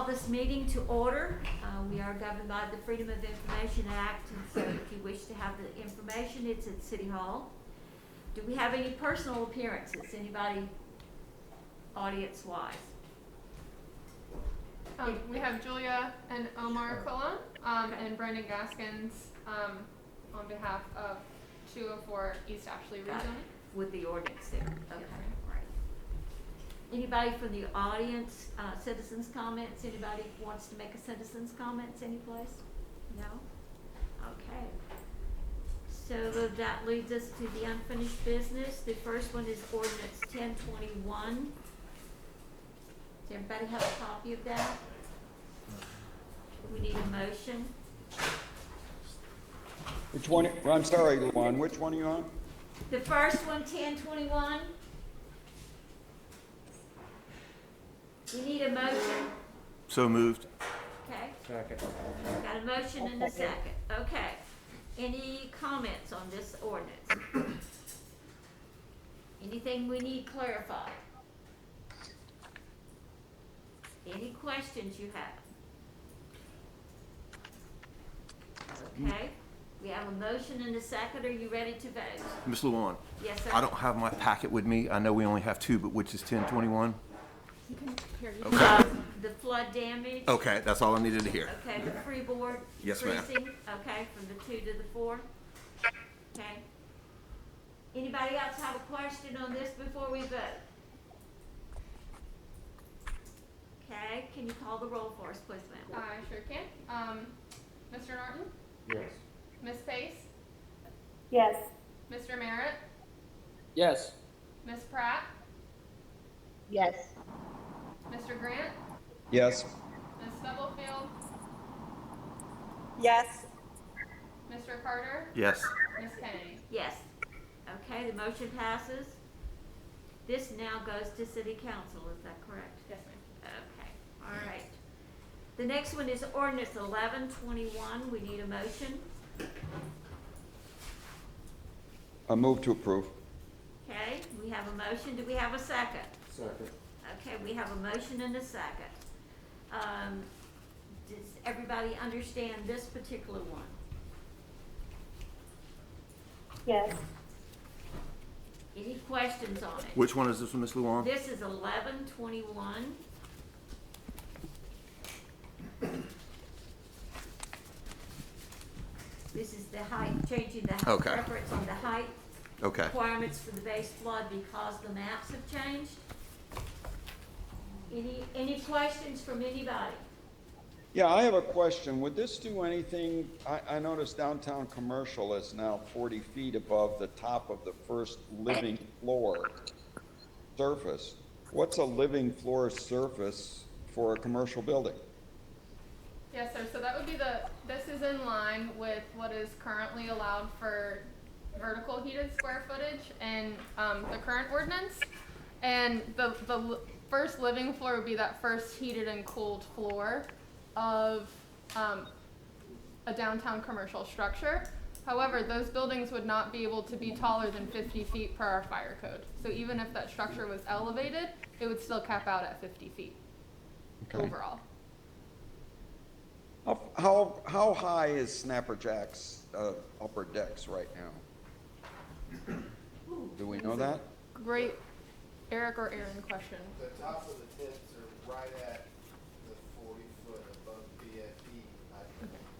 this meeting to order. We are governed by the Freedom of Information Act, and so if you wish to have the information, it's at City Hall. Do we have any personal appearances? Anybody audience-wise? We have Julia and Omar Quillen, Okay. and Brendan Gaskins on behalf of 204 East Ashley Got it. Region. With the ordinance there. Okay, ma'am. right. Anybody from the audience, citizens comments? Anybody wants to make a citizens comments anyplace? No? Okay. So that leads us to the unfinished business. The first one is ordinance 1021. Does everybody have a copy of that? We need a motion. Which one? I'm sorry, Luan. Which one are you on? The first one, 1021. We need a motion. So moved. Okay. Second. Got a motion and a second. Okay. Any comments on this ordinance? Anything we need clarified? Any questions you have? Okay. We have a motion and a second. Are you ready to vote? Ms. Luan, Yes, sir. I don't have my packet with me. I know we only have two, but which is 1021? You can hear you. Okay. The flood damage. Okay, that's all I needed to hear. Okay, the freeboard Yes, ma'am. increasing, okay, from the 2 to the 4. Okay. Anybody else have a question on this before we vote? Okay, can you call the roll for us, please, ma'am? I sure can. Mr. Norton, Yes. Ms. Pace, Yes. Mr. Merritt, Yes. Ms. Pratt, Yes. Mr. Grant, Yes. Ms. Stubblefield, Yes. Mr. Carter, Yes. Ms. Kennedy. Yes. Okay, the motion passes. This now goes to city council, is that correct? Yes, ma'am. Okay, all right. The next one is ordinance 1121. We need a motion. I move to approve. Okay, we have a motion. Do we have a second? Second. Okay, we have a motion and a second. Does everybody understand this particular one? Yes. Any questions on it? Which one is this one, Ms. Luan? This is 1121. This is the height, changing the Okay. preference on the height Okay. requirements for the base flood because the maps have changed. Any questions from anybody? Yeah, I have a question. Would this do anything? I noticed downtown commercial is now 40 feet above the top of the first living floor surface. What's a living floor surface for a commercial building? Yes, sir. So that would be this is in line with what is currently allowed for vertical heated square footage in the current ordinance. And the first living floor would be that first heated and cooled floor of a downtown commercial structure. However, those buildings would not be able to be taller than 50 feet per our fire code. So even if that structure was elevated, it would still cap out at 50 feet Okay. overall. How high is Snapper Jack's upper decks right now? Do we know that? Great Eric or Aaron question. The top of the tents are right at the 40-foot above BFE.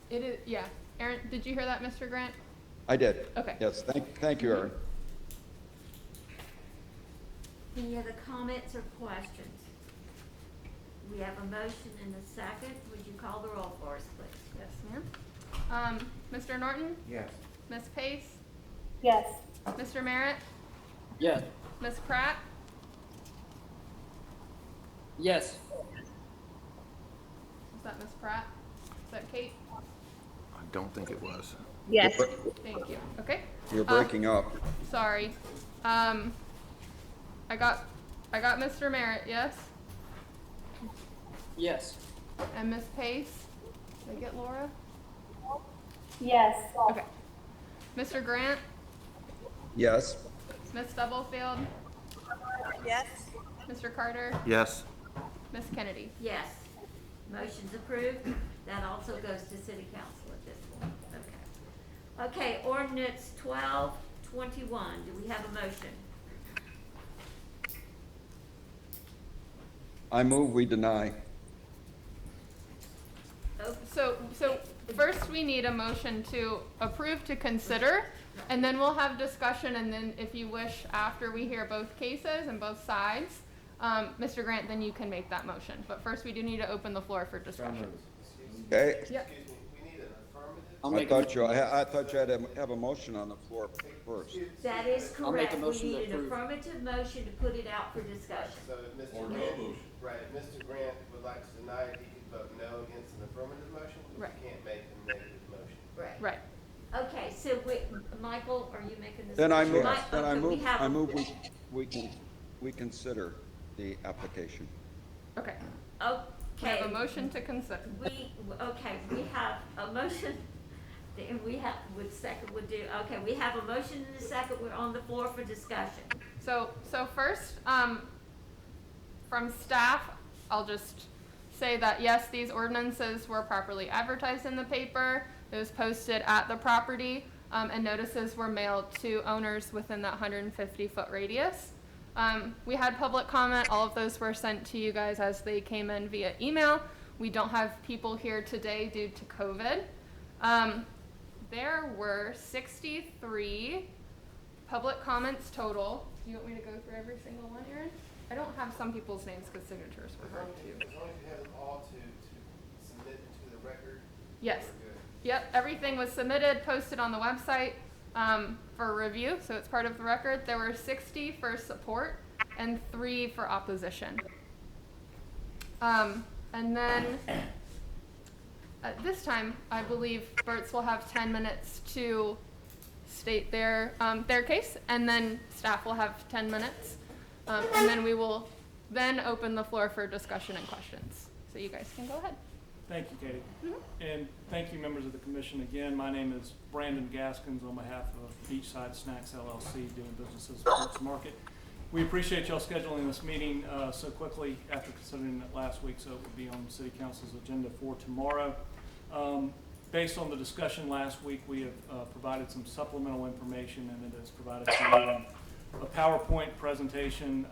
It is, yeah. Aaron, did you hear that, Mr. Grant? I did. Okay. Yes, thank you, Aaron. Any other comments or questions? We have a motion and a second. Would you call the roll for us, please? Yes, ma'am. Mr. Norton, Yes. Ms. Pace, Yes. Mr. Merritt, Yes. Ms. Pratt, Yes. is that Ms. Pratt? Is that Kate? I don't think it was. Yes. Thank you. Okay. You're breaking up. Sorry. I got Mr. Merritt, yes? Yes. And Ms. Pace. Did I get Laura? Yes. Okay. Mr. Grant, Yes. Ms. Stubblefield, Yes. Mr. Carter, Yes. Ms. Kennedy. Yes. Motion's approved. That also goes to city council at this point. Okay. Okay, ordinance 1221. Do we have a motion? I move we deny. Oh, So first we need a motion to approve to consider, and then we'll have discussion, and then if you wish, after we hear both cases and both sides, Mr. Grant, then you can make that motion. But first, we do need to open the floor for discussion. Okay? Yep. Excuse me, we need an affirmative. I'll I make thought you had to have a motion on the floor first. that is I'll make correct. a We motion to need an approve. affirmative motion to put it out for discussion. So if Mr. Grant, right, if Mr. Grant would like to deny it, he could vote no against an affirmative motion, but Right. he can't make a negative motion. Right. Okay, so Michael, are you making this? Then I motion? move, Mike, then I okay, we move, have I a- move we consider the application. Okay. We Okay. have a motion to consider. We have a motion, and we have, we have a motion and a second, we're on the floor for discussion. So first, from staff, I'll just say that yes, these ordinances were properly advertised in the paper. It was posted at the property, and notices were mailed to owners within that 150-foot radius. We had public comment. All of those were sent to you guys as they came in via email. We don't have people here today due to COVID. There were 63 public comments total. Do you want me to go through every single one, Aaron? I don't have some people's names because signatures were hard too. As long as you have them all to submit into the record. Yes. We're good. Yep, everything was submitted, posted on the website for review, so it's part of the record. There were 60 for support and 3 for opposition. And then at this time, I believe Bert's will have 10 minutes to state their case, and then staff will have 10 minutes. And then we will then open the floor for discussion and questions. So you guys can go ahead. Thank you, Katie. And thank you, members of the commission. Again, my name is Brandon Gaskins on behalf of Beachside Snacks LLC, doing business as Sports Market. We appreciate y'all scheduling this meeting so quickly after considering it last week, so it will be on City Council's agenda for tomorrow. Based on the discussion last week, we have provided some supplemental information, and it is provided to you in a PowerPoint presentation,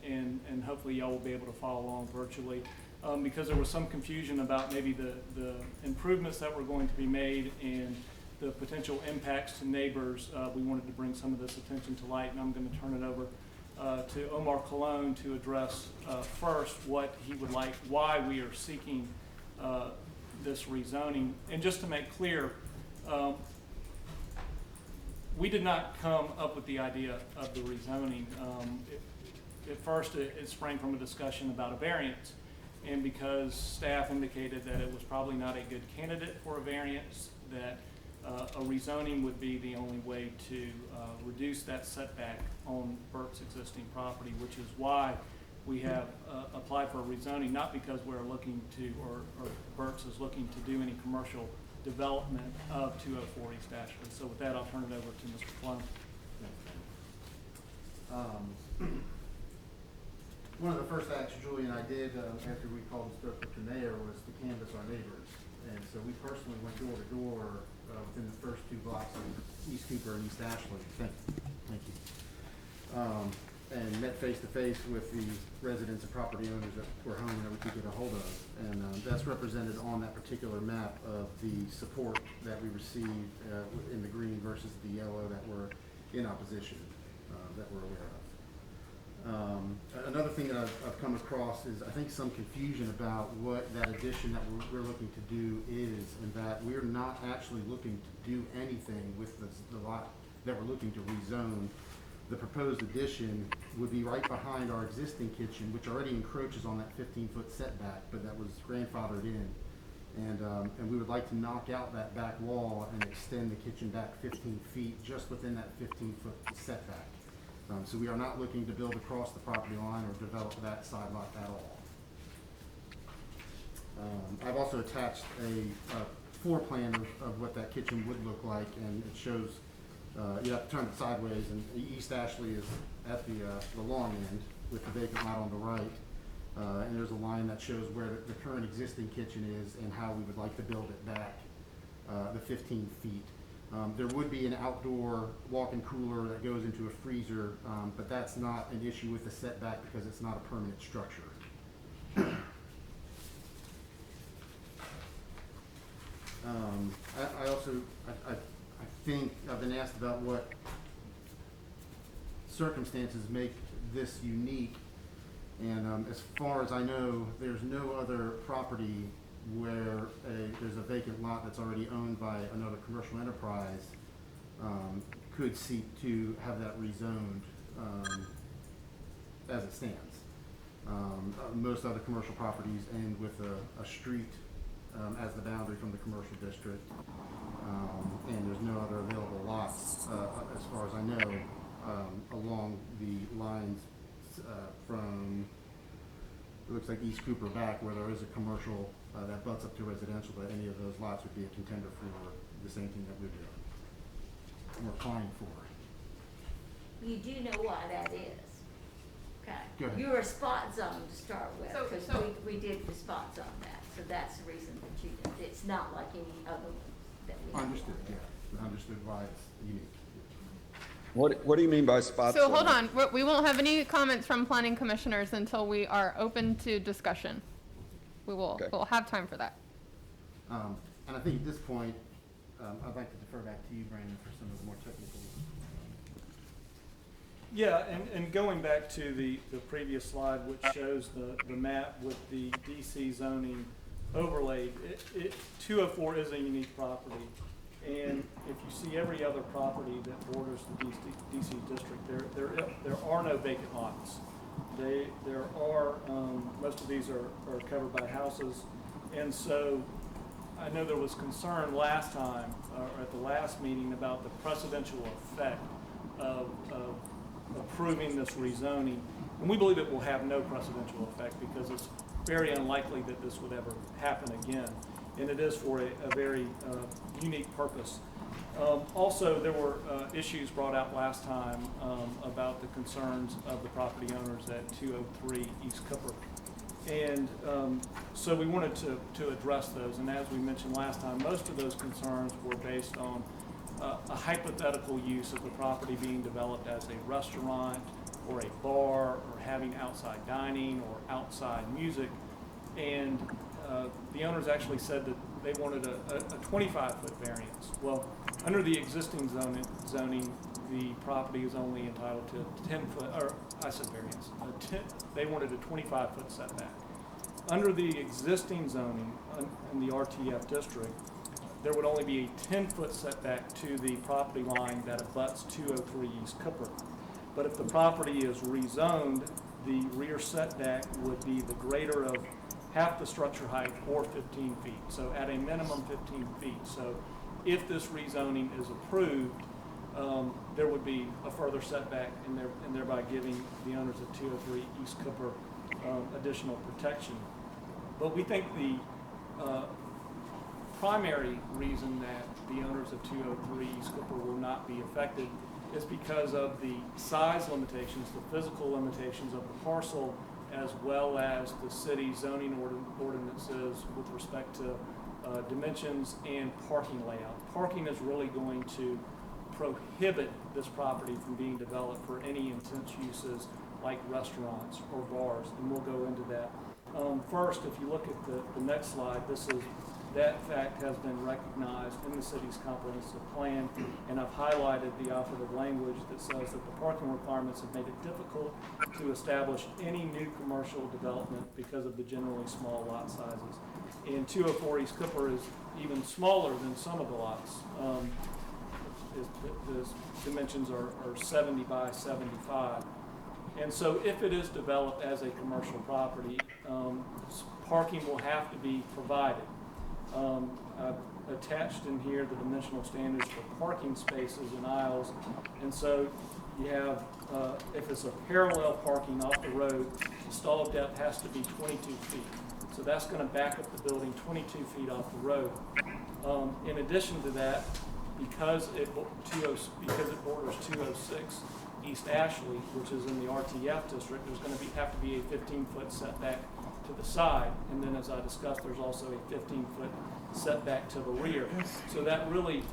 and hopefully y'all will be able to follow along virtually. Because there was some confusion about maybe the improvements that were going to be made and the potential impacts to neighbors, we wanted to bring some of this attention to light, and I'm going to turn it over to Omar Colon to address first what he would like, why we are seeking this rezoning. And just to make clear, we did not come up with the idea of the rezoning. At first, it sprang from a discussion about a variance. And because staff indicated that it was probably not a good candidate for a variance, that a rezoning would be the only way to reduce that setback on Bert's existing property, which is why we have applied for a rezoning, not because we're looking to, or Bert's is looking to do any commercial development of 204 East Ashley. So with that, I'll turn it over to Mr. Plum. One of the first acts Julie and I did after we called and spoke with the mayor was to canvass our neighbors. And so we personally went door to door within the first 2 blocks of East Cooper and East Ashley. Thank you. And met face to face with the residents and property owners that were home that we could get a hold of. And that's represented on that particular map of the support that we received in the green versus the yellow that were in opposition that we're aware of. Another thing that I've come across is I think some confusion about what that addition that we're looking to do is, and that we're not actually looking to do anything with the lot that we're looking to rezone. The proposed addition would be right behind our existing kitchen, which already encroaches on that 15-foot setback, but that was grandfathered in. And we would like to knock out that back wall and extend the kitchen back 15 feet just within that 15-foot setback. So we are not looking to build across the property line or develop that side lot at all. I've also attached a floor plan of what that kitchen would look like, and it shows, you have to turn it sideways, and East Ashley is at the long end with the vacant lot on the right. And there's a line that shows where the current existing kitchen is and how we would like to build it back, the 15 feet. There would be an outdoor walk-in cooler that goes into a freezer, but that's not an issue with the setback because it's not a permanent structure. I think I've been asked about what circumstances make this unique, and as far as I know, there's no other property where there's a vacant lot that's already owned by another commercial enterprise could seek to have that rezoned as it stands. Most other commercial properties end with a street as the boundary from the commercial district, and there's no other available lots, as far as I know, along the lines from, it looks like East Cooper back, where there is a commercial that butts up to residential, but any of those lots would be a contender for the same thing that we're doing. We're applying for. You do know why that is, okay? Go ahead. You're a spot zone to start with, So- because so- we did the spot zone that, so that's the reason that you did. It's not like any other ones that we have. Understood, yeah. Understood why it's unique. What do you mean by spot So zoning? hold on, we won't have any comments from planning commissioners until we are open to discussion. Okay. We'll have time for that. And I think at this point, I'd like to defer back to you, Brandon, for some of the more technical. Yeah, and going back to the previous slide, which shows the map with the DC zoning overlaid, 204 is a unique property. And if you see every other property that borders the DC district, there are no vacant lots. There are, most of these are covered by houses. And so I know there was concern last time, or at the last meeting, about the precedential effect of approving this rezoning. And we believe it will have no precedential effect because it's very unlikely that this would ever happen again. And it is for a very unique purpose. Also, there were issues brought out last time about the concerns of the property owners at 203 East Cooper. And so we wanted to address those. And as we mentioned last time, most of those concerns were based on a hypothetical use of the property being developed as a restaurant or a bar or having outside dining or outside music. And the owners actually said that they wanted a 25-foot variance. Well, under the existing zoning, the property is only entitled to 10-foot, or I said variance, they wanted a 25-foot setback. Under the existing zoning in the RTF district, there would only be a 10-foot setback to the property line that abuts 203 East Cooper. But if the property is rezoned, the rear setback would be the greater of half the structure height or 15 feet. So at a minimum 15 feet. So if this rezoning is approved, there would be a further setback and thereby giving the owners of 203 East Cooper additional protection. But we think the primary reason that the owners of 203 East Cooper will not be affected is because of the size limitations, the physical limitations of the parcel, as well as the city zoning ordinances with respect to dimensions and parking layout. Parking is really going to prohibit this property from being developed for any intense uses like restaurants or bars, and we'll go into that. First, if you look at the next slide, that fact has been recognized in the city's comprehensive plan, and I've highlighted the operative language that says that the parking requirements have made it difficult to establish any new commercial development because of the generally small lot sizes. And 204 East Cooper is even smaller than some of the lots. The dimensions are 70 by 75. And so if it is developed as a commercial property, parking will have to be provided. I've attached in here the dimensional standards for parking spaces and aisles. And so you have, if it's a parallel parking off the road, the stall depth has to be 22 feet. So that's going to back up the building 22 feet off the road. In addition to that, because it borders 206, East Ashley, which is in the RTF district, there's going to have to be a 15-foot setback to the side. And then, as I discussed, there's also a 15-foot setback to the rear. So that really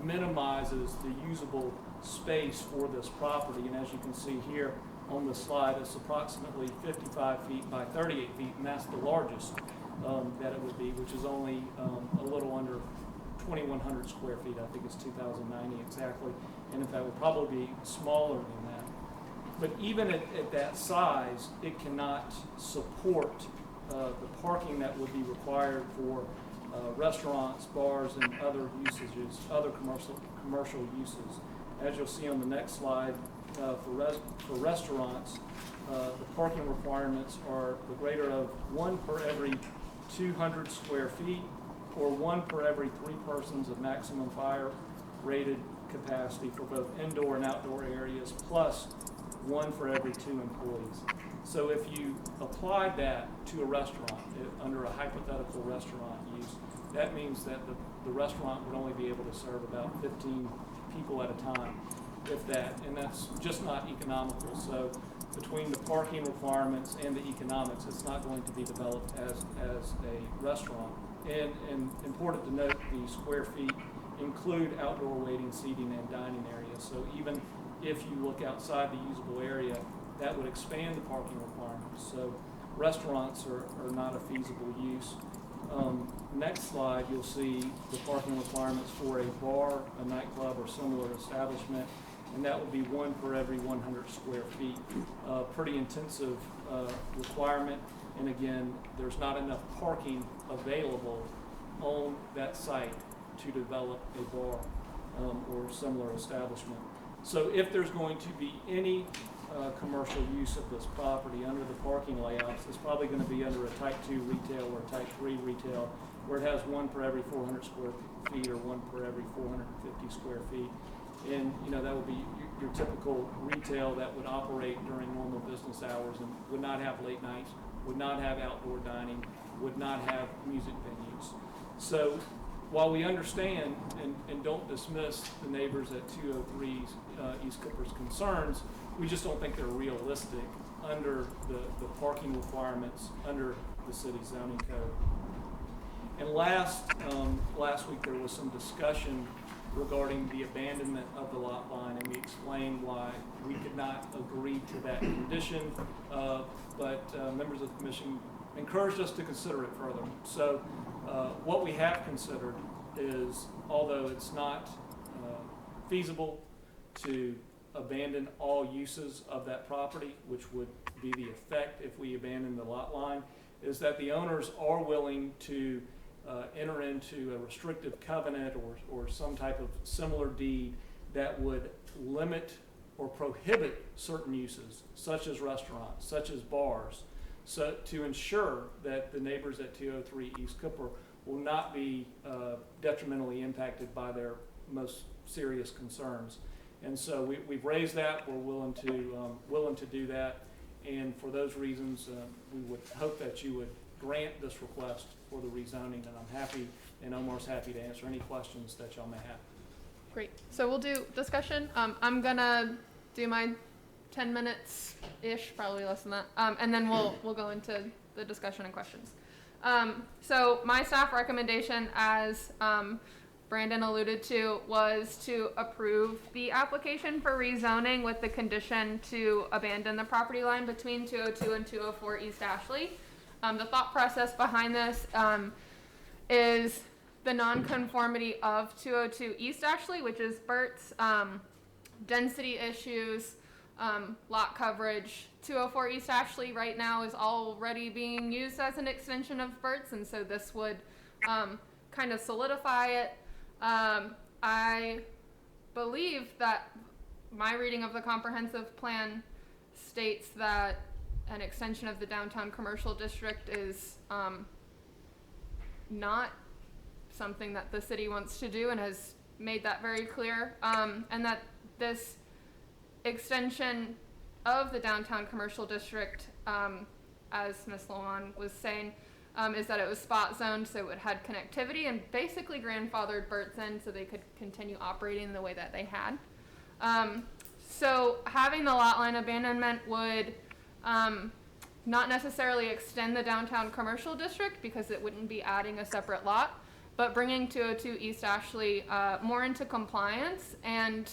minimizes the usable space for this property. And as you can see here on the slide, it's approximately 55 feet by 38 feet, and that's the largest that it would be, which is only a little under 2,100 square feet. I think it's 2,090 exactly. And in fact, it would probably be smaller than that. But even at that size, it cannot support the parking that would be required for restaurants, bars, and other usages, other commercial uses. As you'll see on the next slide, for restaurants, the parking requirements are the greater of 1 per every 200 square feet, or 1 per every 3 persons of maximum fire rated capacity for both indoor and outdoor areas, plus 1 for every 2 employees. So if you applied that to a restaurant, under a hypothetical restaurant use, that means that the restaurant would only be able to serve about 15 people at a time, if that, and that's just not economical. So between the parking requirements and the economics, it's not going to be developed as a restaurant. And important to note, the square feet include outdoor waiting, seating, and dining areas. So even if you look outside the usable area, that would expand the parking requirements. So restaurants are not a feasible use. Next slide, you'll see the parking requirements for a bar, a nightclub, or similar establishment, and that would be 1 per every 100 square feet. Pretty intensive requirement, and again, there's not enough parking available on that site to develop a bar or similar establishment. So if there's going to be any commercial use of this property under the parking layouts, it's probably going to be under a type 2 retail or type 3 retail, where it has 1 per every 400 square feet or 1 per every 450 square feet. And that would be your typical retail that would operate during normal business hours and would not have late nights, would not have outdoor dining, would not have music venues. So while we understand and don't dismiss the neighbors at 203 East Cooper's concerns, we just don't think they're realistic under the parking requirements under the city zoning code. And last week there was some discussion regarding the abandonment of the lot line, and we explained why we could not agree to that condition, but members of the commission encouraged us to consider it further. So what we have considered is, although it's not feasible to abandon all uses of that property, which would be the effect if we abandon the lot line, is that the owners are willing to enter into a restrictive covenant or some type of similar deed that would limit or prohibit certain uses, such as restaurants, such as bars, so to ensure that the neighbors at 203 East Cooper will not be detrimentally impacted by their most serious concerns. And so we've raised that. We're willing to do that, and for those reasons, we would hope that you would grant this request for the rezoning, and I'm happy, and Omar's happy to answer any questions that y'all may have. Great. So we'll do discussion. I'm gonna do my 10 minutes ish, probably less than that, and then we'll go into the discussion and questions. So my staff recommendation, as Brandon alluded to, was to approve the application for rezoning with the condition to abandon the property line between 202 and 204 East Ashley. The thought process behind this is the nonconformity of 202 East Ashley, which is Burt's, density issues, lot coverage. 204 East Ashley right now is already being used as an extension of Burt's, and so this would kind of solidify it. I believe that my reading of the comprehensive plan states that an extension of the downtown commercial district is not something that the city wants to do and has made that very clear, and that this extension of the downtown commercial district, as Ms. Lohan was saying, is that it was spot zoned, so it had connectivity and basically grandfathered Burt's in so they could continue operating the way that they had. So having the lot line abandonment would not necessarily extend the downtown commercial district because it wouldn't be adding a separate lot, but bringing 202 East Ashley more into compliance and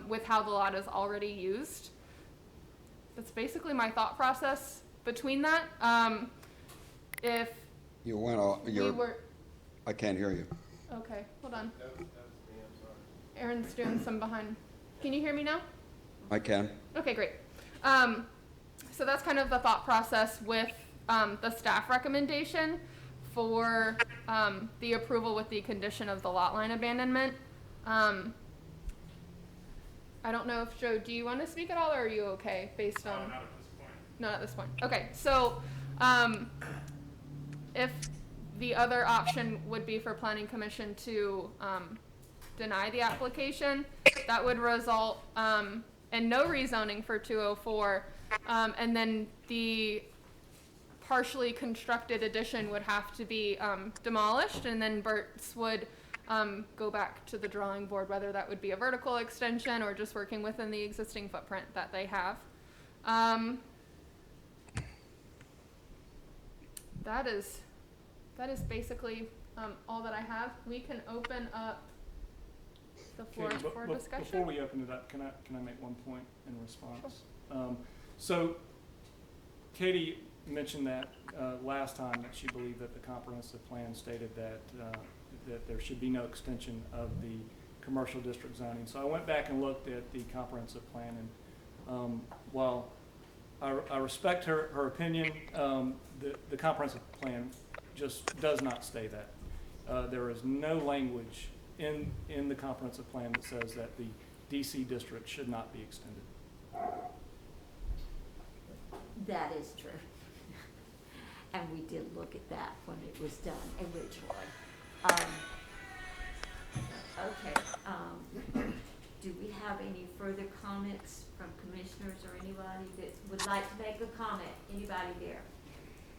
with how the lot is already used. That's basically my thought process between that. If You went off, we were, I can't hear you. okay, hold on. That was me, I'm sorry. Aaron's doing some behind. Can you hear me now? I can. Okay, great. So that's kind of the thought process with the staff recommendation for the approval with the condition of the lot line abandonment. I don't know if, Joe, do you want to speak at all, or are you okay based on? Not at this point. Not at this point. Okay, so if the other option would be for planning commission to deny the application, that would result in no rezoning for 204, and then the partially constructed addition would have to be demolished, and then Bert's would go back to the drawing board, whether that would be a vertical extension or just working within the existing footprint that they have. That is basically all that I have. We can open up the floor Katie, for Before discussion. we open it up, can I make one point in response? So Katie mentioned that last time that she believed that the comprehensive plan stated that that there should be no extension of the commercial district zoning. So I went back and looked at the comprehensive plan, and while I respect her opinion, the comprehensive plan just does not say that. There is no language in the comprehensive plan that says that the DC district should not be extended. That is true. And we did look at that when it was done originally. Okay, do we have any further comments from commissioners or anybody that would like to make a comment? Anybody there?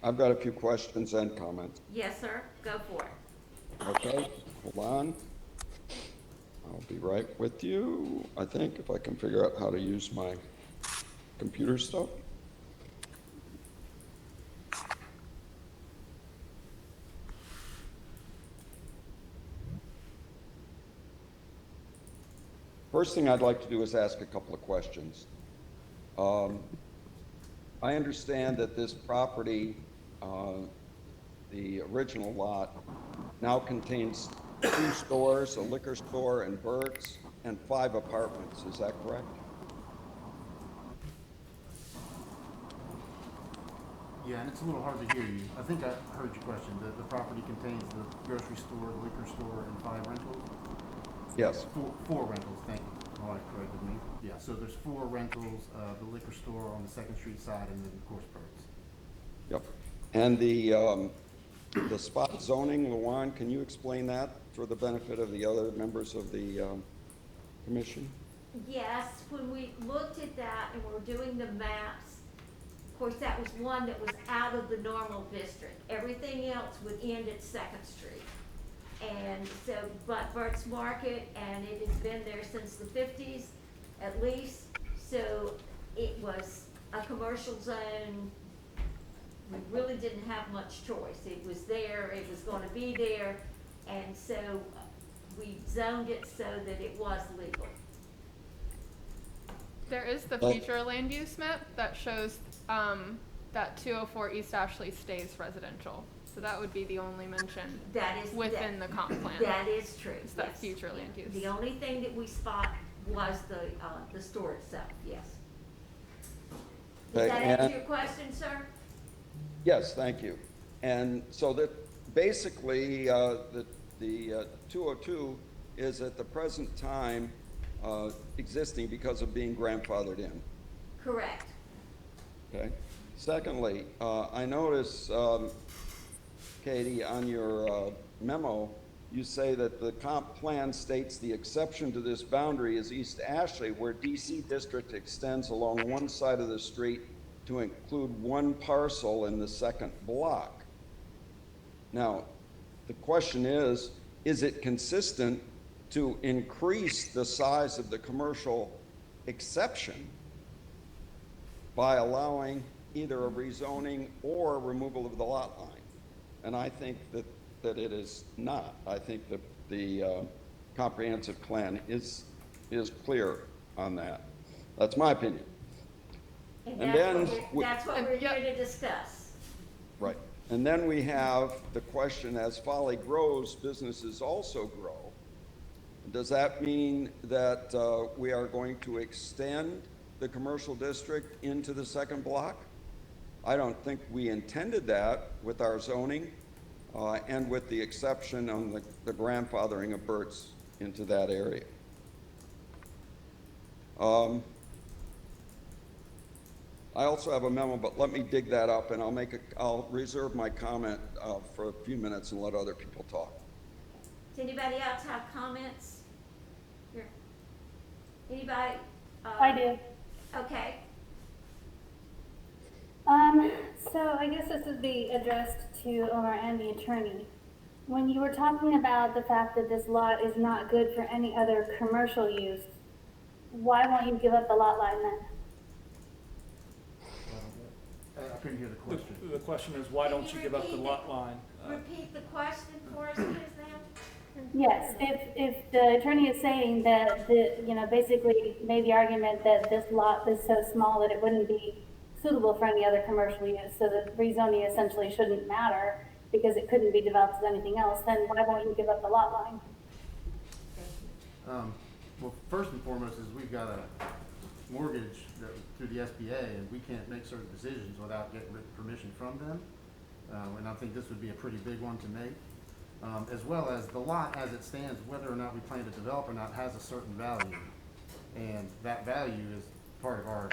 I've got a few questions and comments. Yes, sir, go for it. Okay, hold on. I'll be right with you, I think, if I can figure out how to use my computer stuff. First thing I'd like to do is ask a couple of questions. I understand that this property, the original lot, now contains 2 stores, a liquor store and Burt's, and 5 apartments. Is that correct? Yeah, and it's a little hard to hear you. I think I heard your question. The property contains the grocery store, the liquor store, and 5 rentals? Yes. Four rentals, thank you. My wife corrected me. Yeah, so there's 4 rentals, the liquor store on the 2nd Street side, and then, of course, Burt's. Yep. And the spot zoning, Luan, can you explain that for the benefit of the other members of the commission? Yes, when we looked at that and we're doing the maps, of course, that was one that was out of the normal district. Everything else would end at 2nd Street. And so, but Burt's Market, and it has been there since the 50s at least, so it was a commercial zone. We really didn't have much choice. It was there, it was gonna be there, and so we zoned it so that it was legal. There is the future land use map that shows that 204 East Ashley stays residential. So that would be the only mention That is within the comp plan. That is true. Is that yes. future land use. The only thing that we spot was the store itself. Yes. Does Okay, that and- answer your question, sir? Yes, thank you. And so that basically, the 202 is at the present time existing because of being grandfathered in. Correct. Okay. Secondly, I notice, Katie, on your memo, you say that the comp plan states the exception to this boundary is East Ashley, where DC district extends along one side of the street to include 1 parcel in the 2nd block. Now, the question is it consistent to increase the size of the commercial exception by allowing either a rezoning or removal of the lot line. And I think that it is not. I think that the comprehensive plan is clear on that. That's my opinion. And And that's then what we- that's what we're here to discuss. Right. And then we have the question, as folly grows, businesses also grow. Does that mean that we are going to extend the commercial district into the second block? I don't think we intended that with our zoning and with the exception on the grandfathering of Burt's into that area. I also have a memo, but let me dig that up, and I'll reserve my comment for a few minutes and let other people talk. Does anybody else have comments? Here. Anybody? I do. Okay. So I guess this would be addressed to Omar and the attorney. When you were talking about the fact that this lot is not good for any other commercial use, why won't you give up the lot line then? I couldn't hear the question. The question is, why don't you give up the lot line? Repeat the question for us, please, ma'am. Yes, if the attorney is saying that basically made the argument that this lot is so small that it wouldn't be suitable for any other commercial use, so that rezoning essentially shouldn't matter because it couldn't be developed as anything else, then why won't you give up the lot line? Well, first and foremost is we've got a mortgage through the SBA, and we can't make certain decisions without getting written permission from them. And I think this would be a pretty big one to make. As well as the lot as it stands, whether or not we plan to develop or not, has a certain value. And that value is part of our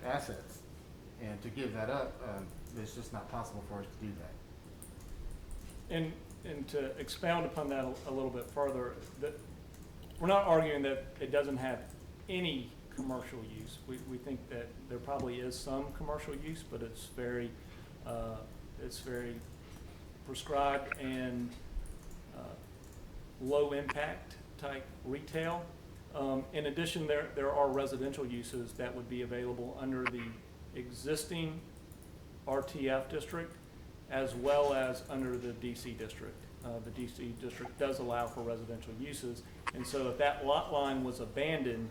assets. And to give that up, it's just not possible for us to do that. And to expound upon that a little bit further, we're not arguing that it doesn't have any commercial use. We think that there probably is some commercial use, but it's very prescribed and low impact type retail. In addition, there are residential uses that would be available under the existing RTF district as well as under the DC district. The DC district does allow for residential uses, and so if that lot line was abandoned,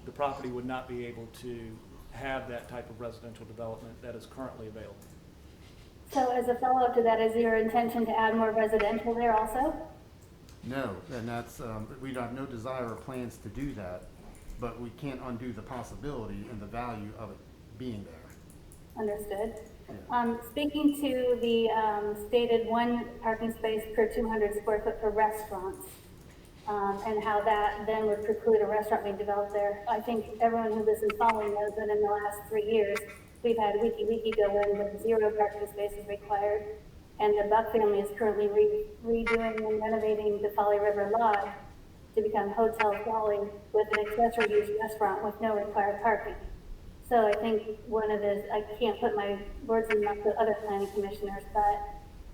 the property would not be able to have that type of residential development that is currently available. So as a follow-up to that, is your intention to add more residential there also? No, and that's, we have no desire or plans to do that, but we can't undo the possibility and the value of it being there. Understood. Yeah. Speaking to the stated one parking space per 200 square foot for restaurants, and how that then would preclude a restaurant being developed there. I think everyone who listens following knows that in the last 3 years, we've had Wiki go in with 0 parking spaces required, and the Buck family is currently redoing and renovating the Folly River Lodge to become Hotel Folly with an accessory use restaurant with no required parking. So I think I can't put my words in the mouth of other planning commissioners, but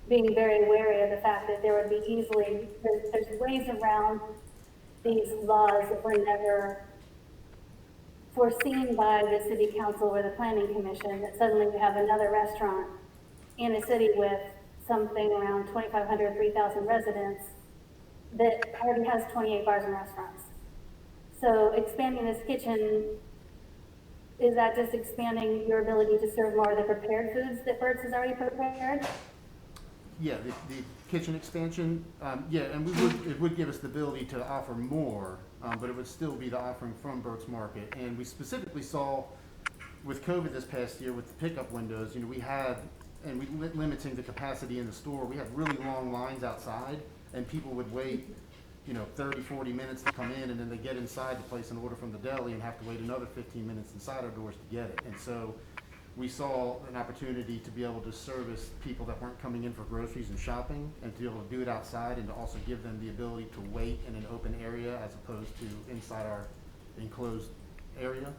being very wary of the fact that there would be there's ways around these laws that were never foreseen by the city council or the planning commission, that suddenly we have another restaurant in a city with something around 2,500, 3,000 residents that already has 28 bars and restaurants. So expanding this kitchen, is that just expanding your ability to serve more of the prepared foods that Burt's has already prepared? Yeah, the kitchen expansion, yeah, and it would give us the ability to offer more, but it would still be the offering from Burt's Market. And we specifically saw with COVID this past year with the pickup windows, we limiting the capacity in the store, we had really long lines outside, and people would wait, 30, 40 minutes to come in, and then they get inside to place an order from the deli and have to wait another 15 minutes inside our doors to get it. And so we saw an opportunity to be able to service people that weren't coming in for groceries and shopping, and to be able to do it outside, and to also give them the ability to wait in an open area as opposed to inside our enclosed area.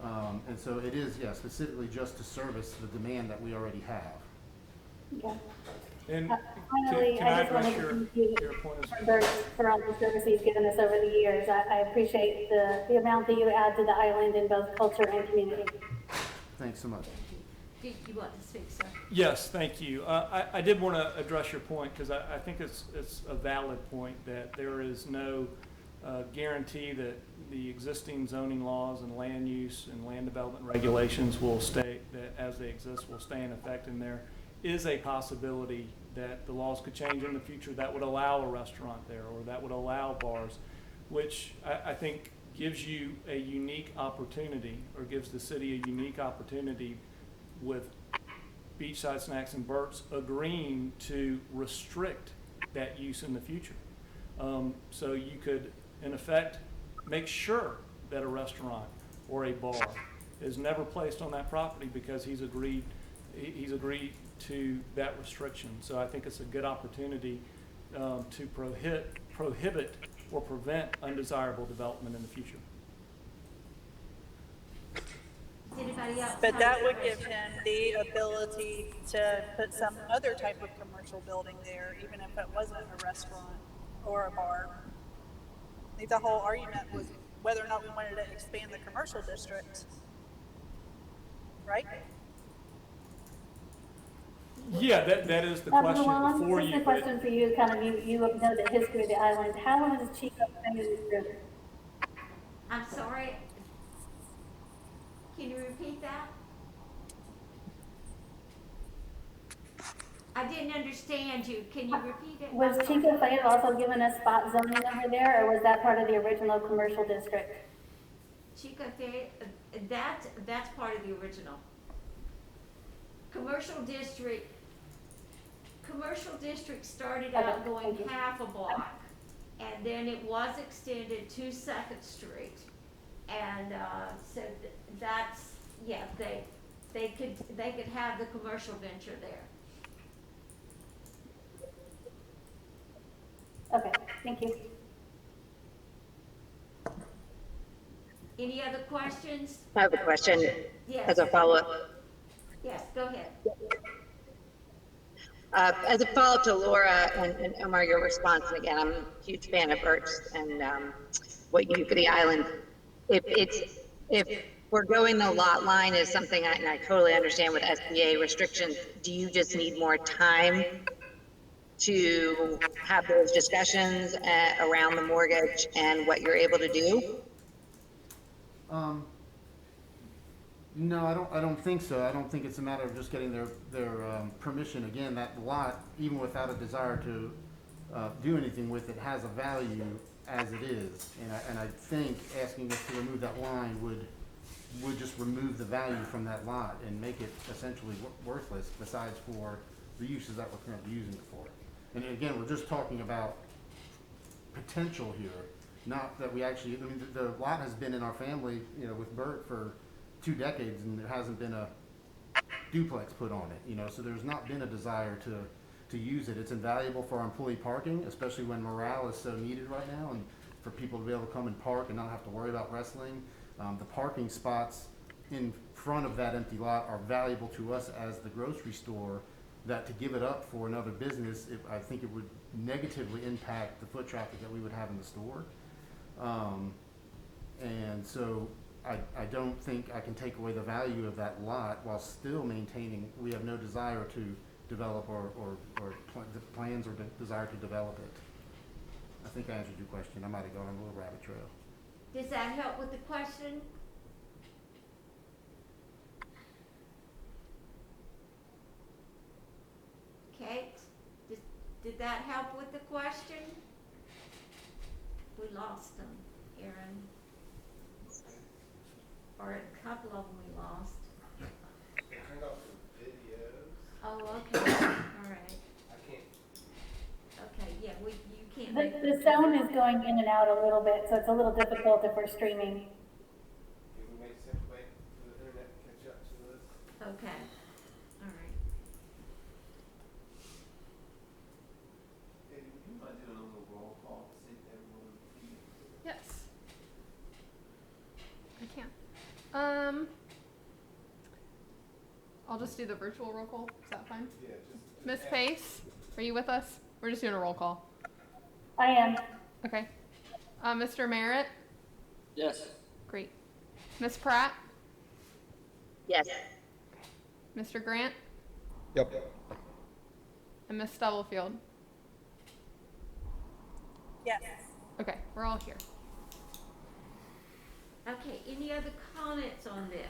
And so it is, specifically just to service the demand that we already have. Okay. And Finally, can I I just wanted address to your, thank you your point as for all the service you've given us over the years. I appreciate the amount that you add to the island in both culture and community. Thanks so much. Did you want to speak, sir? Yes, thank you. I did want to address your point because I think it's a valid point that there is no guarantee that the existing zoning laws and land use and land development regulations will stay, that as they exist, will stay in effect. And there is a possibility that the laws could change in the future that would allow a restaurant there or that would allow bars, which I think gives you a unique opportunity, or gives the city a unique opportunity with Beachside Snacks and Bert's agreeing to restrict that use in the future. So you could, in effect, make sure that a restaurant or a bar is never placed on that property because he's agreed to that restriction. So I think it's a good opportunity to prohibit or prevent undesirable development in the future. Anybody else? But have that a would give question? him the ability to put some other type of commercial building there, even if it wasn't a restaurant or a bar. I think the whole argument was whether or not we wanted to expand the commercial district, right? Yeah, that is the question Luan, before this is you. a question for you, kind of you know the history of the island. How long has Chico been in this group? I'm sorry. Can you repeat that? I didn't understand you. Can you repeat it? Was Chico Fayette also given us spot zoning over there, or was that part of the original commercial district? Chico Fayette, that's part of the original. Commercial district started out Okay, going thank you. half a block, and then it was extended to 2nd Street. And, so that's, yeah, they could have the commercial venture there. Okay, thank you. Any other questions? I have a question Yes. as a follow-up. Yes, go ahead. As a follow-up to Laura and Omar, your response, and again, I'm a huge fan of Bert's and what you do for the island. If we're going the lot line is something, and I totally understand with SBA restrictions, do you just need more time to have those discussions around the mortgage and what you're able to do? No, I don't think so. I don't think it's a matter of just getting their permission. Again, that lot, even without a desire to do anything with it, has a value as it is. And I think asking us to remove that line would just remove the value from that lot and make it essentially worthless, besides for the uses that we're currently using it for. And again, we're just talking about potential here, not that we actually, I mean, the lot has been in our family, you know, with Bert for 2 decades, and there hasn't been a duplex put on it, you know, so there's not been a desire to use it. It's invaluable for our employee parking, especially when morale is so needed right now, and for people to be able to come and park and not have to worry about wrestling. The parking spots in front of that empty lot are valuable to us as the grocery store, that to give it up for another business, I think it would negatively impact the foot traffic that we would have in the store. And so I don't think I can take away the value of that lot while still maintaining, we have no desire to develop or the plans or desire to develop it. I think I answered your question. I might have gone on a little rabbit trail. Does that help with the question? Kate, did that help with the question? We lost them, Aaron. Or a couple of them we lost. Turn off the videos. Oh, okay, all right. I can't. Okay, yeah, you can't make. The sound is going in and out a little bit, so it's a little difficult if we're streaming. Can we make some way for the internet to catch up to us? Okay, all right. Hey, would you mind doing a little roll call to see if everyone repeats? Yes. I can. I'll just do the virtual roll call. Is that fine? Yeah, just. Miss Pace, are you with us? We're just doing a roll call. I am. Okay. Mr. Merritt? Yes. Great. Miss Pratt? Yes. Mr. Grant? Yep. And Miss Stubblefield? Yes. Okay, we're all here. Okay, any other comments on this?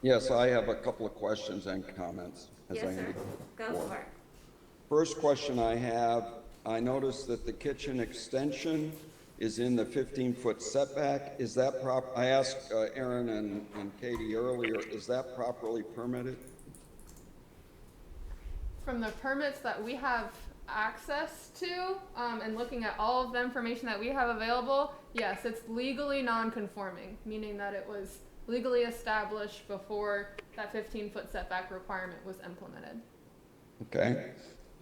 Yes, I have a couple of questions and comments. As Yes, I sir. indicated Go before. for it. First question I have, I noticed that the kitchen extension is in the 15-foot setback. Is that I asked Aaron and Katie earlier, is that properly permitted? From the permits that we have access to, and looking at all of the information that we have available, yes, it's legally non-conforming, meaning that it was legally established before that 15-foot setback requirement was implemented. Okay.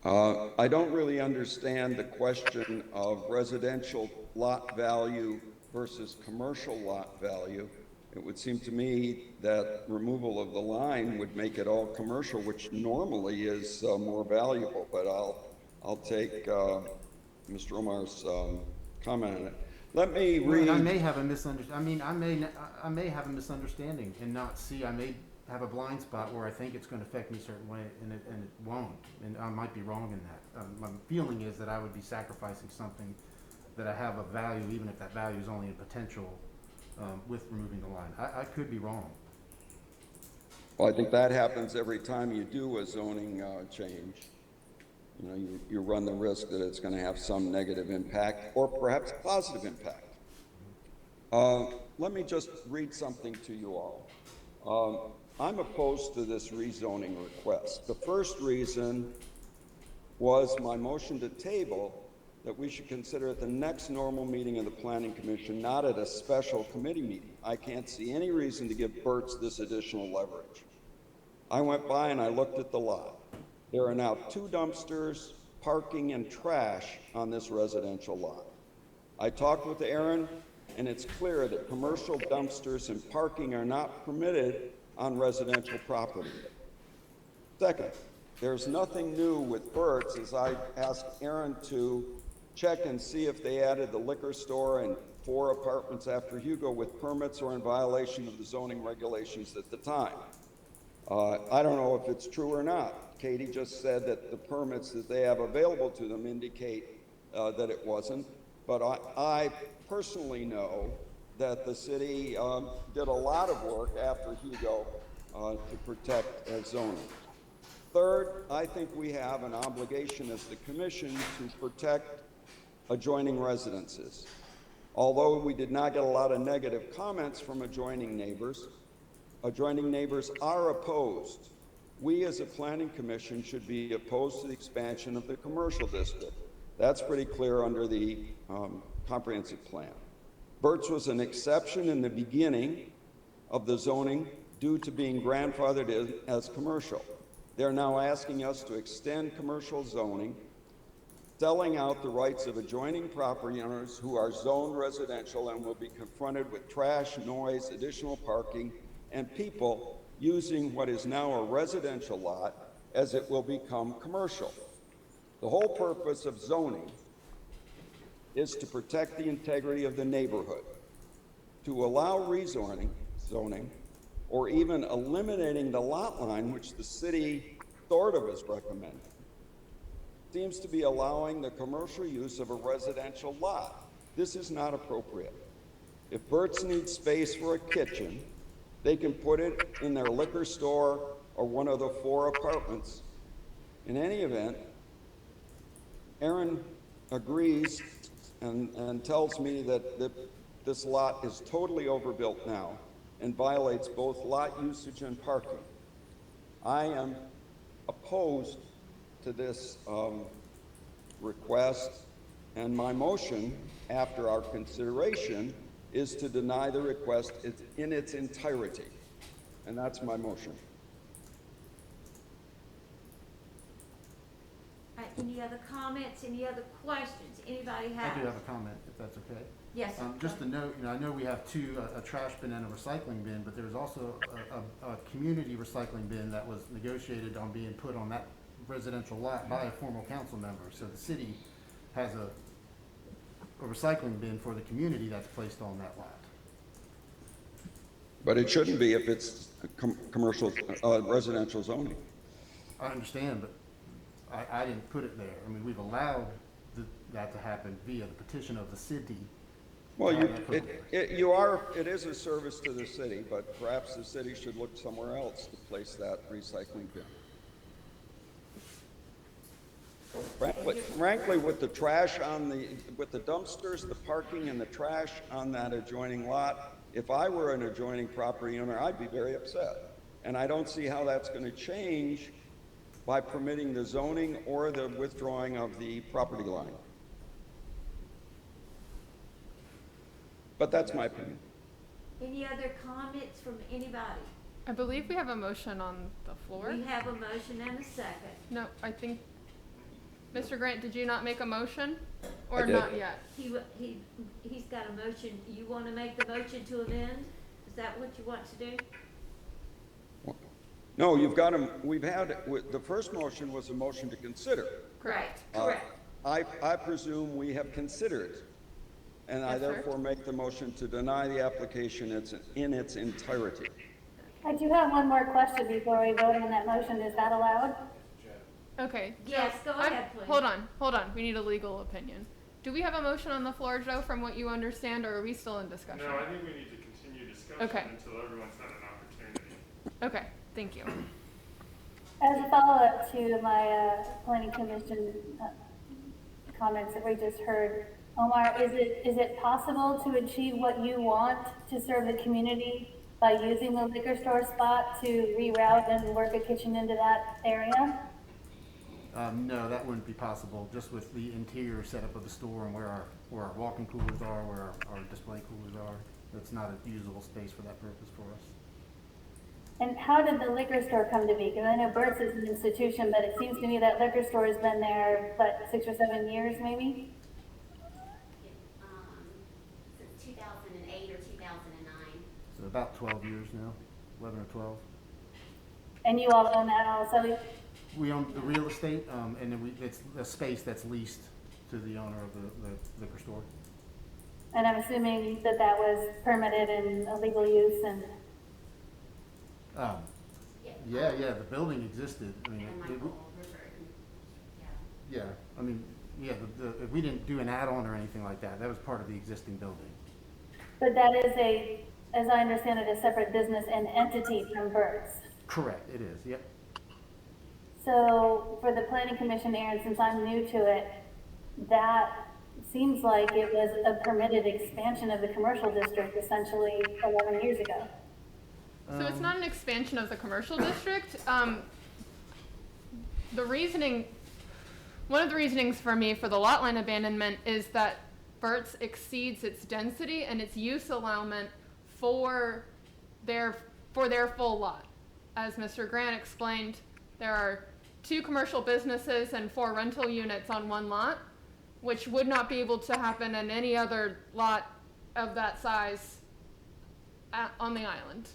I don't really understand the question of residential lot value versus commercial lot value. It would seem to me that removal of the line would make it all commercial, which normally is more valuable, but I'll take Mr. Omar's comment on it. Let me read. I may have a misunderstanding. I may have a misunderstanding and not see. I may have a blind spot where I think it's going to affect me a certain way, and it won't. And I might be wrong in that. My feeling is that I would be sacrificing something that I have a value, even if that value is only a potential, with removing the line. I could be wrong. Well, I think that happens every time you do a zoning change. You know, you run the risk that it's going to have some negative impact or perhaps positive impact. Let me just read something to you all. I'm opposed to this rezoning request. The first reason was my motion to table that we should consider at the next normal meeting of the Planning Commission, not at a special committee meeting. I can't see any reason to give Burt's this additional leverage. I went by and I looked at the lot. There are now 2 dumpsters, parking, and trash on this residential lot. I talked with Aaron, and it's clear that commercial dumpsters and parking are not permitted on residential property. Second, there's nothing new with Burt's, as I asked Aaron to check and see if they added the liquor store and 4 apartments after Hugo with permits or in violation of the zoning regulations at the time. I don't know if it's true or not. Katie just said that the permits that they have available to them indicate that it wasn't, but I personally know that the city did a lot of work after Hugo to protect zoning. Third, I think we have an obligation as the commission to protect adjoining residences. Although we did not get a lot of negative comments from adjoining neighbors are opposed. We as a planning commission should be opposed to the expansion of the commercial district. That's pretty clear under the comprehensive plan. Burt's was an exception in the beginning of the zoning due to being grandfathered as commercial. They're now asking us to extend commercial zoning, selling out the rights of adjoining property owners who are zoned residential and will be confronted with trash, noise, additional parking, and people using what is now a residential lot as it will become commercial. The whole purpose of zoning is to protect the integrity of the neighborhood. To allow rezoning, or even eliminating the lot line, which the city sort of is recommending, seems to be allowing the commercial use of a residential lot. This is not appropriate. If Burt's needs space for a kitchen, they can put it in their liquor store or one of the 4 apartments. In any event, Aaron agrees and tells me that this lot is totally overbuilt now and violates both lot usage and parking. I am opposed to this request, and my motion, after our consideration, is to deny the request in its entirety. And that's my motion. Any other comments, any other questions anybody has? I do have a comment, if that's okay. Yes, sir. Just to note, I know we have two, a trash bin and a recycling bin, but there's also a community recycling bin that was negotiated on being put on that residential lot by a former council member. So the city has a recycling bin for the community that's placed on that lot. But it shouldn't be if it's commercial, residential zoning. I understand, but I didn't put it there. I mean, we've allowed that to happen via the petition of the city. Well, it is a service to the city, but perhaps the city should look somewhere else to place that recycling bin. Frankly, with the trash with the dumpsters, the parking and the trash on that adjoining lot, if I were an adjoining property owner, I'd be very upset. And I don't see how that's gonna change by permitting the zoning or the withdrawing of the property line. But that's my opinion. Any other comments from anybody? I believe we have a motion on the floor. We have a motion and a second. No, I think, Mr. Grant, did you not make a motion? I Or did. not yet? He's got a motion. You want to make the motion to amend? Is that what you want to do? No, the first motion was a motion to consider. Correct. Correct. I presume we have considered, and I Yes, sir. therefore make the motion to deny the application in its entirety. I do have one more question before we vote on that motion. Is that allowed? Okay. Yes, Joe, go ahead, please. Hold on. We need a legal opinion. Do we have a motion on the floor, Joe, from what you understand, or are we still in discussion? No, I think we need to continue discussion Okay. until everyone's had an opportunity. Okay, thank you. As a follow-up to my planning commission comments that we just heard, Omar, is it possible to achieve what you want to serve the community by using the liquor store spot to reroute and work a kitchen into that area? No, that wouldn't be possible, just with the interior setup of the store and where our walk-in coolers are, where our display coolers are. It's not a usable space for that purpose for us. And how did the liquor store come to be? Because I know Burt's is an institution, but it seems to me that liquor store has been there, what, 6 or 7 years maybe? Since 2008 or 2009. So about 12 years now, 11 or 12. And you all own that also? We own the real estate, and then it's a space that's leased to the owner of the liquor store. And I'm assuming that that was permitted and a legal use and, Yeah, the building existed. I mean, And it- Michael Rivers, yeah. yeah, I mean, yeah, we didn't do an add-on or anything like that. That was part of the existing building. but that is as I understand it, a separate business and entity from Burt's. Correct, it is, yep. So for the planning commission, Aaron, since I'm new to it, that seems like it was a permitted expansion of the commercial district essentially 11 years ago. So it's not an expansion of the commercial district. One of the reasonings for me for the lot line abandonment is that Burt's exceeds its density and its use allowance for their full lot. As Mr. Grant explained, there are 2 commercial businesses and 4 rental units on one lot, which would not be able to happen in any other lot of that size on the island.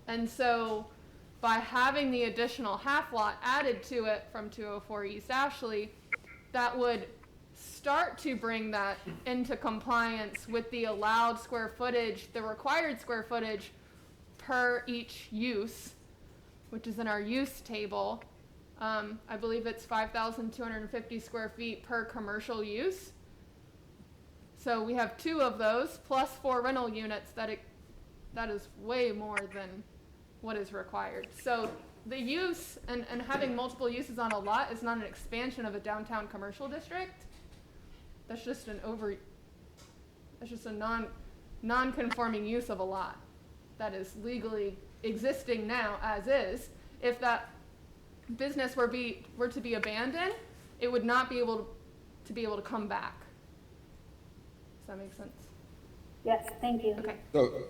And so by having the additional half lot added to it from 204 East Ashley, that would start to bring that into compliance with the allowed square footage, the required square footage per each use, which is in our use table. I believe it's 5,250 square feet per commercial use. So we have 2 of those plus 4 rental units that is way more than what is required. So the use and having multiple uses on a lot is not an expansion of a downtown commercial district. That's just a non-conforming use of a lot that is legally existing now as is. If that business were to be abandoned, it would not be able to come back. Does that make sense? Yes, thank you. Okay. So,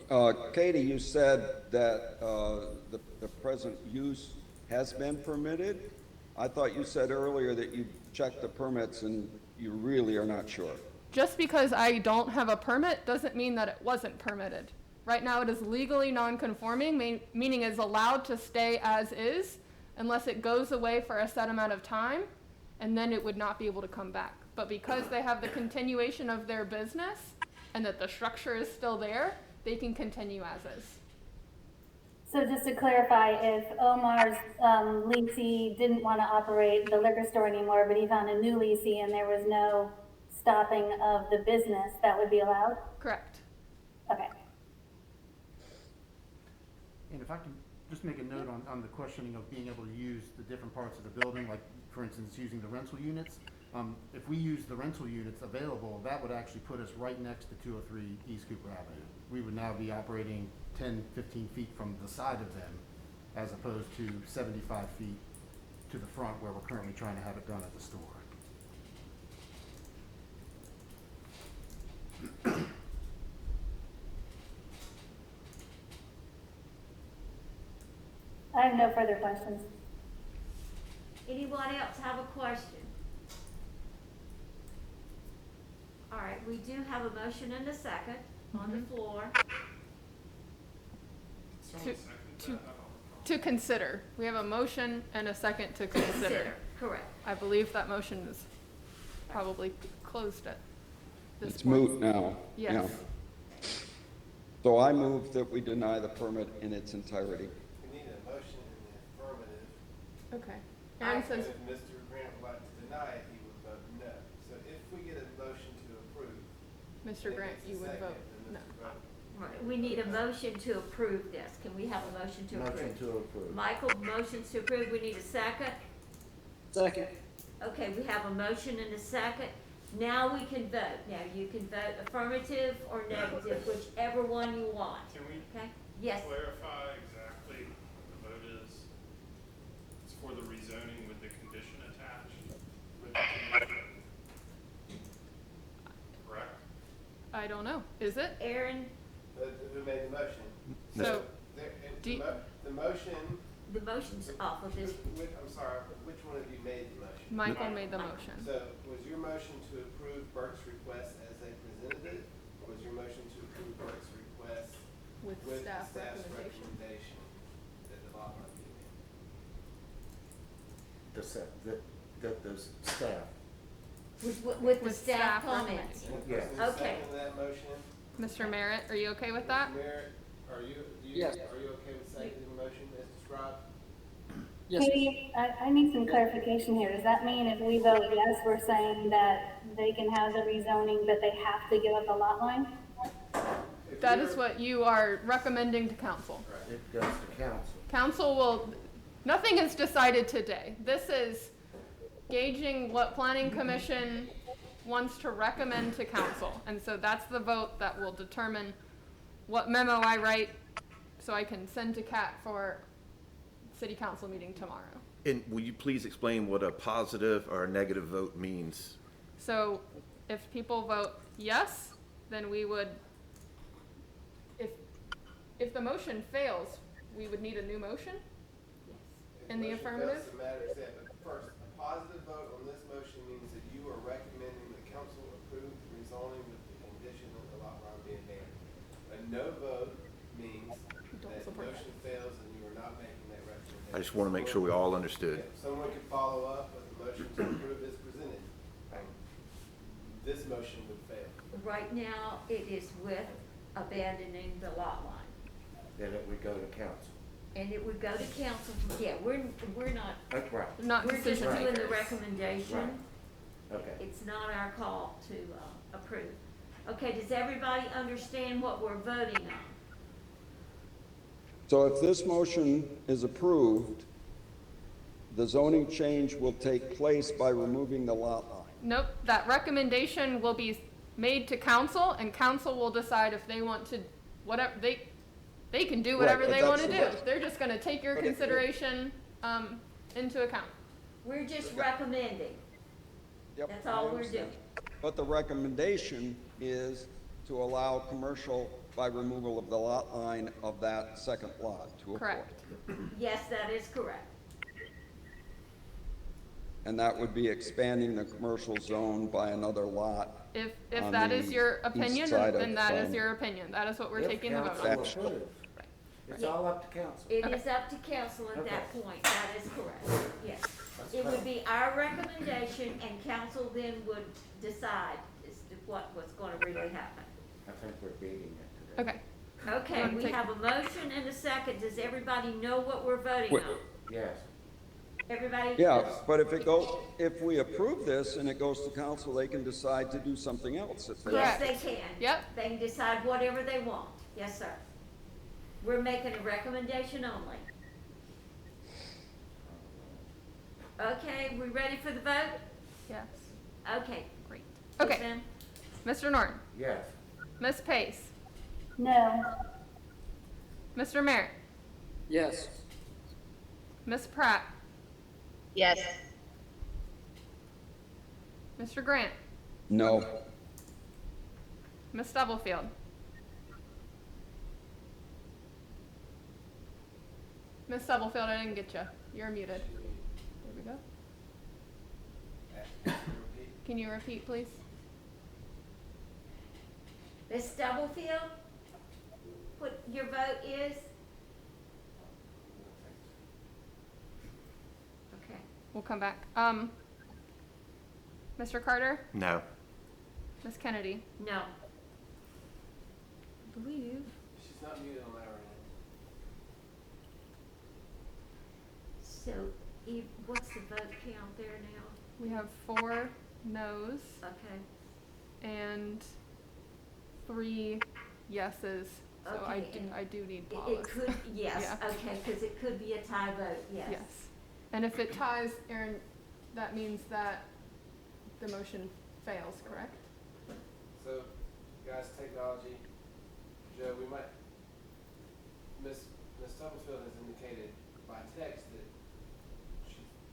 Katie, you said that the present use has been permitted. I thought you said earlier that you checked the permits and you really are not sure. Just because I don't have a permit doesn't mean that it wasn't permitted. Right now, it is legally non-conforming, meaning it's allowed to stay as is unless it goes away for a set amount of time, and then it would not be able to come back. But because they have the continuation of their business and that the structure is still there, they can continue as is. So just to clarify, if Omar's leasee didn't want to operate the liquor store anymore, but he found a new leasee and there was no stopping of the business, that would be allowed? Correct. Okay. And if I can just make a note on the questioning of being able to use the different parts of the building, like for instance, using the rental units. If we use the rental units available, that would actually put us right next to 203 East Cooper Avenue. We would now be operating 10, 15 feet from the side of them, as opposed to 75 feet to the front where we're currently trying to have it done at the store. I have no further questions. Anyone else have a question? All right, we do have a motion and a second on the floor. To consider. We have a motion and a second to consider. Correct. I believe that motion is probably closed at this It's point. moot now. Yes. Yeah. So I move that we deny the permit in its entirety. We need a motion in the affirmative. Okay. Aaron says, And if Mr. Grant would like to deny it, he would vote no. So if we get a motion to approve. Mr. and Grant, it's a you would second, vote then no. Mr. Grant- Right, we need a motion to approve this. Can we have a motion to approve? Motion to approve. Michael, motions to approve. We need a second. Second. Okay, we have a motion and a second. Now we can vote. Now you can vote affirmative or negative, whichever one you want. Can we Okay? Yes. clarify exactly what the vote is? It's for the rezoning with the condition attached? With the- Correct? I don't know. Is it? Aaron, Who made the motion? So, The motion, the motion's off of this. I'm sorry, which one of you made the motion? Michael made the motion. So was your motion to approve Burke's request as they presented it? Or was your motion to approve Burke's request With with staff staff's recommendation. recommendation that the lot line be made? The staff. With the With staff staff comments. Yes. Who Okay. seconded that motion? Mr. Merritt, are you okay with that? Merritt, are you Yes. okay with seconding the motion as described? Yes. Katie, I need some clarification here. Does that mean if we vote yes, we're saying that they can have the rezoning, but they have to give up the lot line? That is what you are recommending to council. It goes to council. Council will, nothing is decided today. This is gauging what planning commission wants to recommend to council. And so that's the vote that will determine what memo I write so I can send to Kat for city council meeting tomorrow. And will you please explain what a positive or a negative vote means? So if people vote yes, then we would, if the motion fails, we would need a new motion? Yes. In the If motion affirmative? fails, the matter is set. But first, a positive vote on this motion means that you are recommending the council approve the rezoning with the condition of the lot line being made. A no vote means Don't that the support that. motion fails and you are not making that recommendation. I just want to make sure we all understood. Yeah, someone could follow up with the motion to approve as presented. This motion would fail. Right now, it is with abandoning the lot line. Then it would go to council. And it would go to council. Yeah, we're not, Right. Not we're just decision doing the makers. recommendation. Right. Okay. It's not our call to approve. Okay, does everybody understand what we're voting on? So if this motion is approved, the zoning change will take place by removing the lot line. Nope, that recommendation will be made to council, and council will decide if they want to, whatever, they can do whatever Right, they but want to that's- do. They're just gonna take your But it- consideration, into account. We're just recommending. Yep, That's I all we're understand. doing. But the recommendation is to allow commercial by removal of the lot line of that second lot to a Correct. Yes, that is correct. and that would be expanding the commercial zone by another lot. If on that the is your east opinion, side then of, that is your opinion. That is what we're If taking the vote council on. That's- approves. It's all up to council. It Okay. is up to council at that Okay. point, that is correct, yes. It would be our recommendation, and council then would decide as to what was gonna really happen. I think we're beating it today. Okay. Okay, wanna we take- have a motion and a second, does everybody know what we're voting Wait. on? Yes. Everybody? Yeah, but if we approve this and it goes to council, they can decide to do something else if they. Yes, Correct. they can. Yep. They can decide whatever they want, yes, sir. We're making a recommendation only. Okay, we ready for the vote? Yes. Okay. Great. Yes, Okay. ma'am? Mr. Norton, Yes. Ms. Pace, No. Mr. Merritt, Yes. Ms. Pratt, Yes. Mr. Grant, No. Ms. Stubblefield, Ms. Stubblefield, I didn't get you. You're muted. There we go. Can you repeat, please? Ms. Stubblefield, what your vote is? Okay. We'll come back. Mr. Carter, No. Ms. Kennedy, No. I believe. She's not muted on that right So, what's the vote count there now? We have 4 no's Okay. and 3 yeses. So Okay, and I do need It Paula's. could, yes, Yeah. okay, because it could be a tie vote, yes. Yes. And if it ties, Aaron, that means that the motion fails, correct? now. So, guys, technology, Joe, we might, Ms. Stubblefield has indicated by text that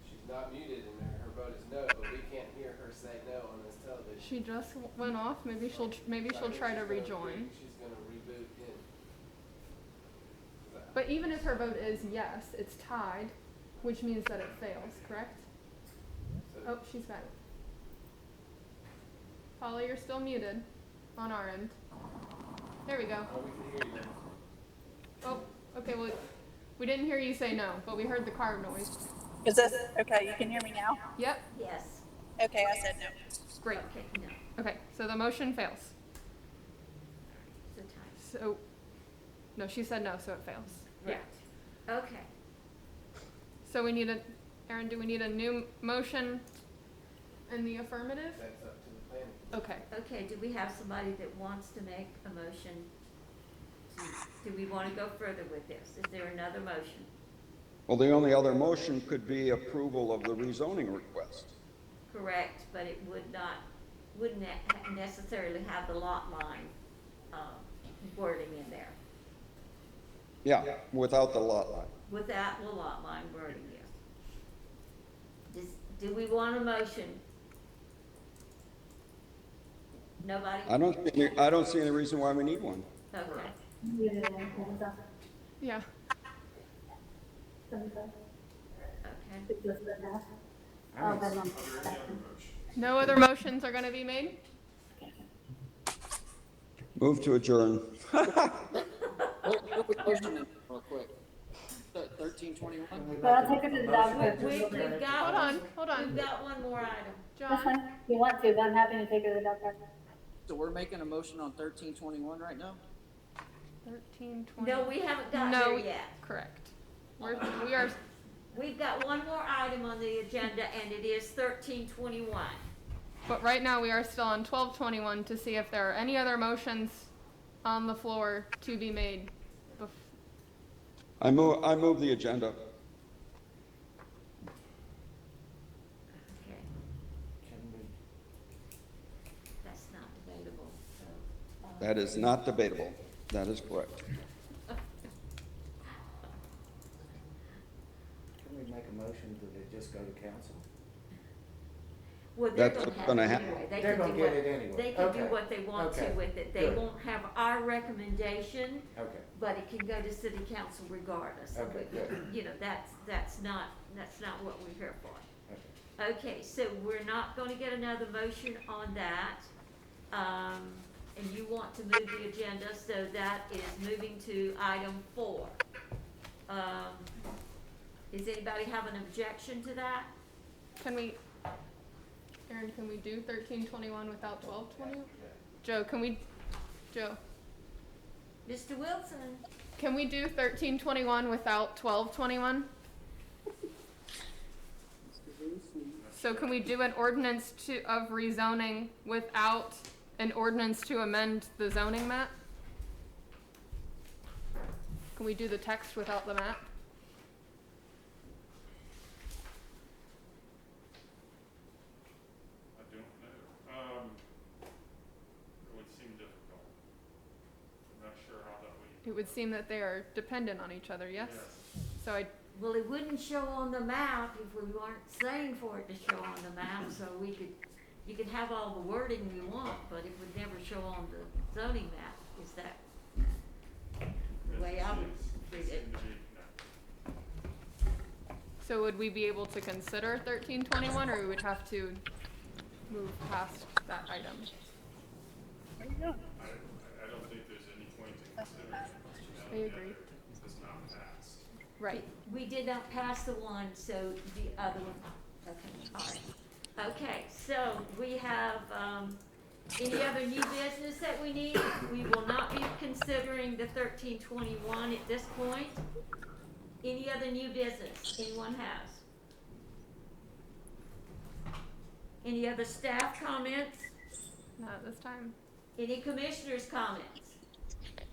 she's not muted and her vote is no, but we can't hear her say no on this television. She just went off. Maybe she'll So I think try to she's gonna rejoin. she's gonna reboot in. But even if her vote is yes, it's tied, which means that it fails, correct? So- Oh, she's back. Paula, you're still muted on our end. There we go. Oh, we can hear you now. Oh, okay, well, we didn't hear you say no, but we heard the car noise. Is this, okay, you can hear me now? Yep, Yes, Okay, I said no. great. okay, no, Okay, so the motion fails. it's a tie. So, no, she said no, so it fails. Right. Okay, So we need Aaron, do we need a new motion in the affirmative? That's up to the planning. Okay. okay, do we have somebody that wants to make a motion? Do we want to go further with this? Is there another motion? Well, the only other motion could be approval of the rezoning request. Correct, but it wouldn't necessarily have the lot line, wording in there. Yeah, without the lot line. Without the lot line wording, yes. Do we want a motion? Nobody? I don't see any reason why we need one. Okay, Yeah. okay. No other motions are gonna be made? Move to adjourn. Quick question, real quick. 1321? But I'll take her to the doctor. We've got. Hold on. We've got one more item. That's John, fine, if you want to, but I'm happy to take her to the doctor. So we're making a motion on 1321 right now? 1320. No, we haven't got No, there yet. correct. We are, We've got one more item on the agenda, and it is 1321. but right now we are still on 1221 to see if there are any other motions on the floor to be made. I move the agenda. Okay, Can we, that's not debatable, so. That is not debatable. That is correct. can we make a motion that it just go to council? Well, they're That's gonna what's have gonna it happen. anyway. They're can gonna do get what- it anyway. They can do Okay. what they want to Okay. with it. They Good. won't have our recommendation, Okay, but it can go to city council regardless. Okay, But, good. you know, that's not what we're here for. okay. Okay, so we're not gonna get another motion on that. And you want to move the agenda, so that is moving to item 4. Does anybody have an objection to that? Can we, Aaron, can we do 1321 without 1221? Joe, Joe, Mr. Wilson? can we do 1321 without 1221? So can we do an ordinance of rezoning without an ordinance to amend the zoning map? Can we do the text without the map? I don't know. It would seem difficult. I'm not sure how that would. It would seem that they are dependent on each other, yes? So Well, it wouldn't show on the map if we weren't saying for it to show on the map, so you could have all the wording you want, but it would never show on the zoning map. Is that the way I would read it? So would we be able to consider 1321, or we would have to move past that item? I don't think there's any point in considering it. I agree. It's not passed. Right. We did not pass the one, so the other one, okay, all right. Okay, so we have, any other new business that we need? We will not be considering the 1321 at this point. Any other new business anyone has? Any other staff comments? Not at this time. Any commissioners' comments?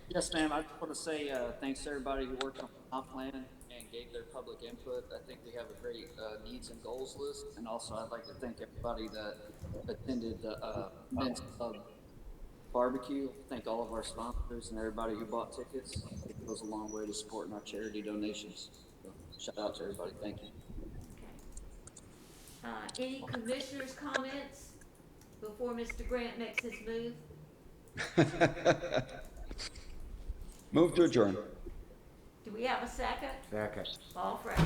Yes, ma'am. I just want to say thanks to everybody who worked on the comp plan and gave their public input. I think we have a great needs and goals list. And also, I'd like to thank everybody that attended the men's club barbecue. Thank all of our sponsors and everybody who bought tickets. It goes a long way to supporting our charity donations. So, shout out to everybody. Thank you. Any commissioners' comments before Mr. Grant makes his move? Move to adjourn. Do we have a second? Second. All for it.